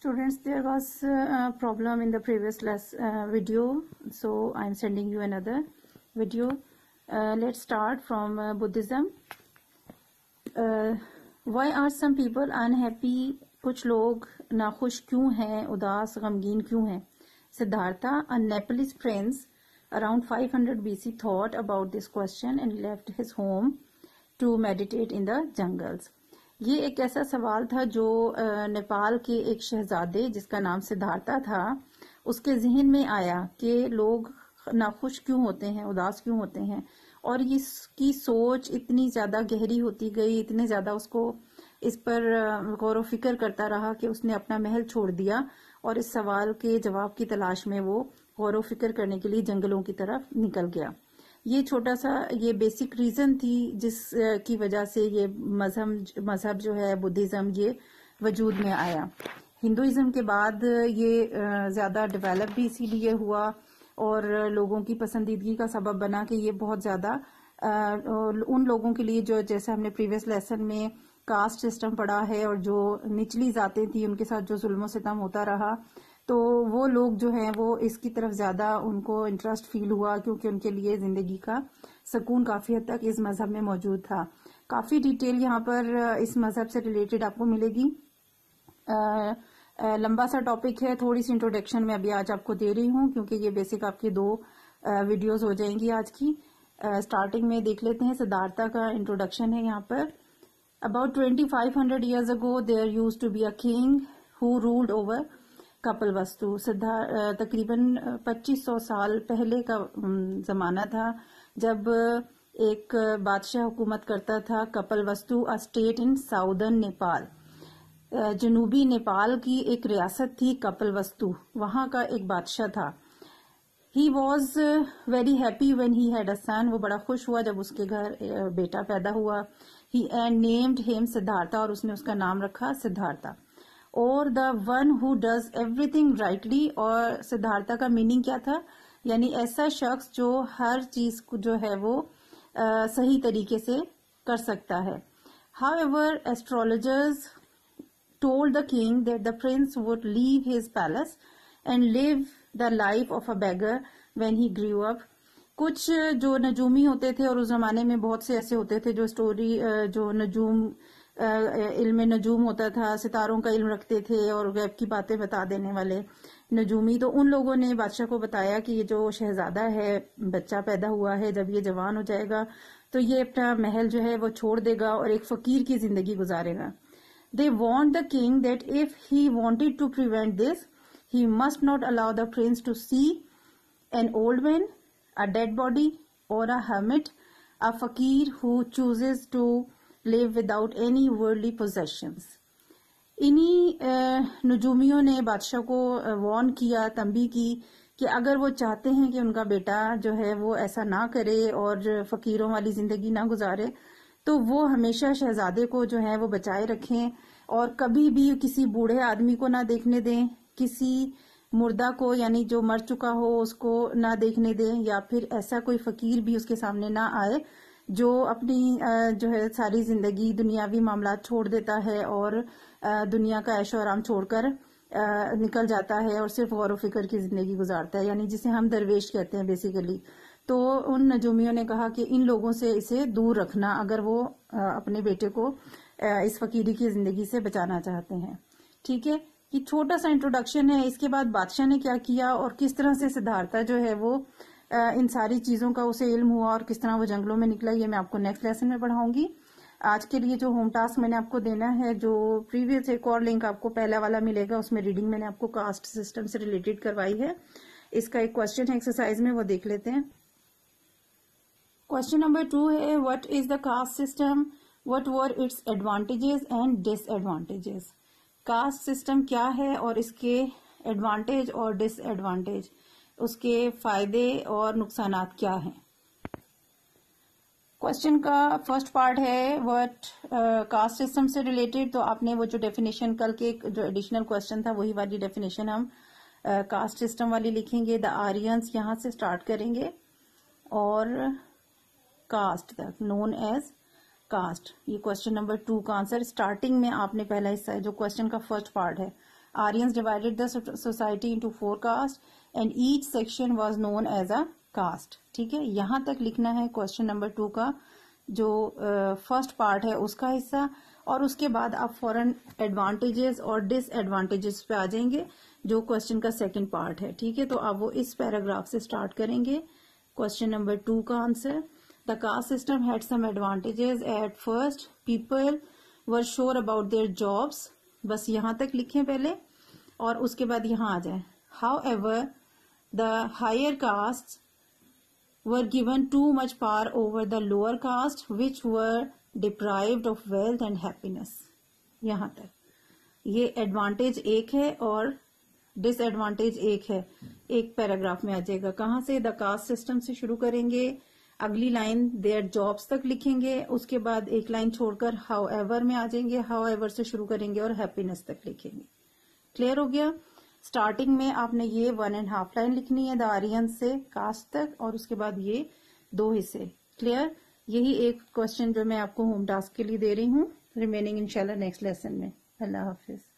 Students, there was a problem in the previous video, so I'm sending you another video. Let's start from Buddhism. Why are some people unhappy? کچھ لوگ ناخوش کیوں ہیں, اداس غمگین کیوں ہیں؟ Siddhartha, a Nepalese prince around 500 BC, thought about this question and left his home to meditate in the jungles. یہ ایک ایسا سوال تھا جو نیپال کے ایک شہزادے جس کا نام سدھارتھا تھا, اس کے ذہن میں آیا کہ لوگ ناخوش کیوں ہوتے ہیں, اداس کیوں ہوتے ہیں, اور اس کی سوچ اتنی زیادہ گہری ہوتی گئی, اتنے زیادہ اس کو اس پر غور و فکر کرتا رہا کہ اس نے اپنا محل چھوڑ دیا اور اس سوال کے جواب کی تلاش میں وہ غور و فکر کرنے کے لیے جنگلوں کی طرف نکل گیا. یہ چھوٹا سا یہ بیسک ریزن تھی جس کی وجہ سے یہ مذہب جو ہے بدھزم یہ وجود میں آیا. ہندوازم کے بعد یہ زیادہ ڈیولپ بھی اسی لیے ہوا اور لوگوں کی پسندیدگی کا سبب بنا کہ یہ بہت زیادہ ان لوگوں کے لیے جو جیسے ہم نے پریویس لیسن میں کاسٹ سسٹم پڑھا ہے اور جو نچلی ذاتیں تھیں ان کے ساتھ جو ظلم و ستم ہوتا رہا, تو وہ لوگ جو ہیں وہ اس کی طرف زیادہ ان کو انٹرسٹ فیل ہوا کیونکہ ان کے لیے زندگی کا سکون کافی حد تک اس مذہب میں موجود تھا. کافی ڈیٹیل یہاں پر اس مذہب سے ریلیٹڈ آپ کو ملے گی. لمبا سا ٹاپک ہے, تھوڑی سی انٹروڈکشن میں ابھی آج آپ کو دے رہی ہوں کیونکہ یہ بیسک آپ کی 2 ویڈیوز ہو جائیں گی آج کی. اسٹارٹنگ میں دیکھ لیتے ہیں, سدھارتھا کا انٹروڈکشن ہے یہاں پر. About 2500 years ago, there used to be a king who ruled over Kapilvastu. تقریباً 2500 سال پہلے کا زمانہ تھا جب ایک بادشاہ حکومت کرتا تھا کپلوستو, a state in southern Nepal. جنوبی نیپال کی ایک ریاست تھی کپلوستو, وہاں کا ایک بادشاہ تھا. He was very happy when he had a son. وہ بڑا خوش ہوا جب اس کے گھر بیٹا پیدا ہوا. He named him Siddhartha, اور اس نے اس کا نام رکھا سدھارتھا. اور the one who does everything rightly, اور سدھارتھا کا میننگ کیا تھا؟ یعنی ایسا شخص جو ہر چیز کو جو ہے وہ صحیح طریقے سے کر سکتا ہے. However, astrologers told the king that the prince would leave his palace and live the life of a beggar when he grew up. کچھ جو نجومی ہوتے تھے, اور اس زمانے میں بہت سے ایسے ہوتے تھے جو جو نجوم علم نجوم ہوتا تھا, ستاروں کا علم رکھتے تھے اور غیب کی باتیں بتا دینے والے نجومی, تو ان لوگوں نے بادشاہ کو بتایا کہ یہ جو شہزادہ ہے, بچہ پیدا ہوا ہے, جب یہ جوان ہو جائے گا تو یہ اپنا محل جو ہے وہ چھوڑ دے گا اور ایک فقیر کی زندگی گزارے گا. They warned the king that if he wanted to prevent this, he must not allow the prince to see an old man, a dead body, or a hermit, a fakir who chooses to live without any worldly possessions. انہی نجومیوں نے بادشاہ کو Warren کیا, تنبیہ کی کہ اگر وہ چاہتے ہیں کہ ان کا بیٹا جو ہے وہ ایسا نہ کرے اور فقیروں والی زندگی نہ گزارے, تو وہ ہمیشہ شہزادے کو جو ہے وہ بچائے رکھیں اور کبھی بھی کسی بوڑھے آدمی کو نہ دیکھنے دیں, کسی مردہ کو یعنی جو مر چکا ہو اس کو نہ دیکھنے دیں, یا پھر ایسا کوئی فقیر بھی اس کے سامنے نہ آئے جو اپنی جو ہے ساری زندگی دنیاوی معاملات چھوڑ دیتا ہے اور دنیا کا عیش و آرام چھوڑ کر نکل جاتا ہے اور صرف غور و فکر کی زندگی گزارتا ہے, یعنی جسے ہم درویش کہتے ہیں بیسیکلی. تو ان نجومیوں نے کہا کہ ان لوگوں سے اسے دور رکھنا اگر وہ اپنے بیٹے کو اس فقیری کی زندگی سے بچانا چاہتے ہیں. ٹھیک ہے, یہ چھوٹا سا انٹروڈکشن ہے. اس کے بعد بادشاہ نے کیا کیا اور کس طرح سے سدھارتھا جو ہے وہ ان ساری چیزوں کا اسے علم ہوا اور کس طرح وہ جنگلوں میں نکلا, یہ میں آپ کو نیکسٹ لیسن میں پڑھاؤں گی. آج کے لیے جو ہوم ٹاسک میں نے آپ کو دینا ہے, جو پریویس ایک اور لنک آپ کو پہلا والا ملے گا, اس میں ریڈنگ میں نے آپ کو کاسٹ سسٹم سے ریلیٹڈ کروائی ہے. اس کا ایک کوشچن ہے ایکسرسائز میں, وہ دیکھ لیتے ہیں. کوشچن نمبر 2 ہے, what is the caste system, what were its advantages and disadvantages. Caste system کیا ہے اور اس کے ایڈوانٹیج اور ڈس ایڈوانٹیج, اس کے فائدے اور نقصانات کیا ہیں. کوشچن کا فرسٹ پارٹ ہے وٹ کاسٹ سسٹم سے ریلیٹڈ, تو آپ نے وہ جو ڈیفینیشن کل کے جو ایڈیشنل کوشچن تھا وہی والی ڈیفینیشن ہم کاسٹ سسٹم والی لکھیں گے. دا آرینس یہاں سے اسٹارٹ کریں گے اور کاسٹ تک, نون ایز کاسٹ. یہ کوشچن نمبر 2 کا آنسر. اسٹارٹنگ میں آپ نے پہلا حصہ جو کوشچن کا فرسٹ پارٹ ہے Aryans divided the society into 4 castes and each section was known as a caste. ٹھیک ہے, یہاں تک لکھنا ہے کوشچن نمبر 2 کا جو فرسٹ پارٹ ہے اس کا حصہ, اور اس کے بعد آپ فوراً ایڈوانٹیجز اور ڈس ایڈوانٹیجز پہ آ جائیں گے جو کوشچن کا سیکنڈ پارٹ ہے. ٹھیک ہے, تو آپ وہ اس پیراگراف سے سٹارٹ کریں گے. کوشچن نمبر 2 کا answer, The caste system had some advantages. At first, people were sure about their jobs. بس یہاں تک لکھیں پہلے اور اس کے بعد یہاں آ جائیں. However, the higher castes were given too much power over the lower caste, which were deprived of wealth and happiness. یہاں تک یہ ایڈوانٹیج ایک ہے اور ڈس ایڈوانٹیج ایک ہے, ایک پیراگراف میں آ جائے گا. کہاں سے؟ دا کاسٹ سسٹم سے شروع کریں گے, اگلی لائن دیئر جابس تک لکھیں گے, اس کے بعد ایک لائن چھوڑ کر ہاؤ ایور میں آ جائیں گے, ہاؤ ایور سے شروع کریں گے اور ہیپینس تک لکھیں گے. کلیئر ہو گیا؟ اسٹارٹنگ میں آپ نے یہ 1.5 لائن لکھنی ہے دا آرین سے کاسٹ تک, اور اس کے بعد یہ 2 حصے. کلیئر؟ یہی ایک کوشچن جو میں آپ کو ہوم ٹاسک کے لیے دے رہی ہوں, ریمیننگ انشاءاللہ نیکسٹ لیسن میں. اللہ حافظ.